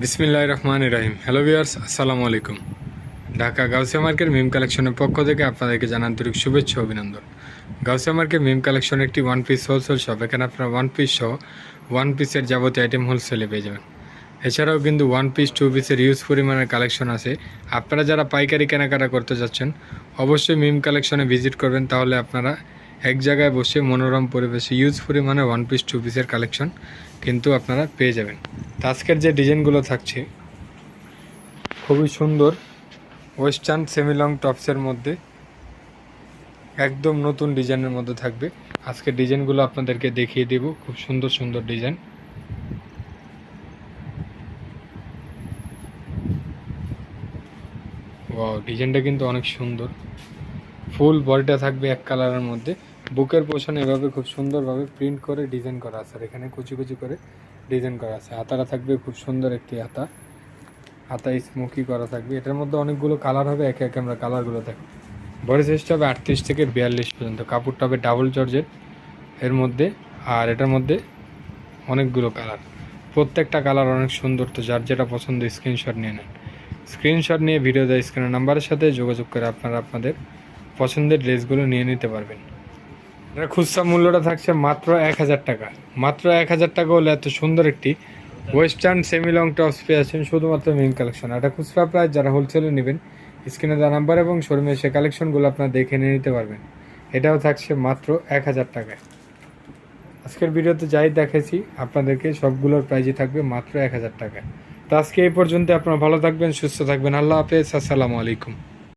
বিসমিল্লাহির রহমানির রহিম। Hello viewers, আসসালামু আলাইকুম। ঢাকা গাউসিয়া মার্কেট মিম কালেকশনের পক্ষ থেকে আপনাদেরকে জানান আন্তরিক শুভেচ্ছা ও অভিনন্দন। গাউসিয়া মার্কেট মিম কালেকশন একটি ওয়ান পিস হোলসেল শপ। এখানে আপনারা ওয়ান পিস সহ ওয়ান পিসের যাবতীয় আইটেম হোলসেলে পেয়ে যাবেন। এছাড়াও কিন্তু ওয়ান পিস টু পিসের ইউজ পরিমাণের কালেকশন আছে। আপনারা যারা পাইকারি কেনাকাটা করতে যাচ্ছেন অবশ্যই মিম কালেকশনে ভিজিট করবেন, তাহলে আপনারা এক জায়গায় বসে মনোরম পরিবেশে ইউজ পরিমাণে ওয়ান পিস টু পিসের কালেকশন কিন্তু আপনারা পেয়ে যাবেন। তো আজকের যে ডিজাইনগুলো থাকছে খুবই সুন্দর ওয়েস্টার্ন সেমি লং টপসের মধ্যে একদম নতুন ডিজাইনের মধ্যে থাকবে। আজকের ডিজাইনগুলো আপনাদেরকে দেখিয়ে দেব, খুব সুন্দর সুন্দর ডিজাইন। ওয়াও, ডিজাইনটা কিন্তু অনেক সুন্দর। ফুল বডিটা থাকবে এক কালারের মধ্যে, বুকের পোর্শন এভাবে খুব সুন্দরভাবে প্রিন্ট করে ডিজাইন করা আছে, আর এখানে কুচি কুচি করে ডিজাইন করা আছে। হাতাটা থাকবে খুব সুন্দর একটি হাতা স্মোকি করা থাকবে। এটার মধ্যে অনেকগুলো কালার হবে, একে একে আমরা কালারগুলো দেখব। বডি সাইজটা হবে 38 থেকে 42 পর্যন্ত। কাপড়টা হবে ডাবল জর্জেট এর মধ্যে, আর এটার মধ্যে অনেকগুলো কালার, প্রত্যেকটা কালার অনেক সুন্দর। তো যার যেটা পছন্দ স্ক্রিনশট নিয়ে নেন। স্ক্রিনশট নিয়ে ভিডিও দেওয়া স্ক্রিনের নাম্বারের সাথে যোগাযোগ করে আপনারা আপনাদের পছন্দের ড্রেসগুলো নিয়ে নিতে পারবেন। এটা খুচরা মূল্যটা থাকছে মাত্র 1000 টাকা। মাত্র 1000 টাকা হলে এত সুন্দর একটি ওয়েস্টার্ন সেমি লং টপস পেয়েছেন শুধুমাত্র মিম কালেকশন। এটা খুচরা প্রাইস, যারা হোলসেলে নেবেন স্ক্রিনে দেওয়া নাম্বার এবং শোরুমে সে কালেকশনগুলো আপনারা দেখে নিয়ে নিতে পারবেন। এটাও থাকছে মাত্র 1000 টাকায়। আজকের ভিডিওতে যাই দেখেছি আপনাদেরকে সবগুলোর প্রাইজই থাকবে মাত্র 1000 টাকায়। তো আজকে এই পর্যন্ত। আপনারা ভালো থাকবেন, সুস্থ থাকবেন। আল্লাহ হাফেজ, আসসালামু আলাইকুম।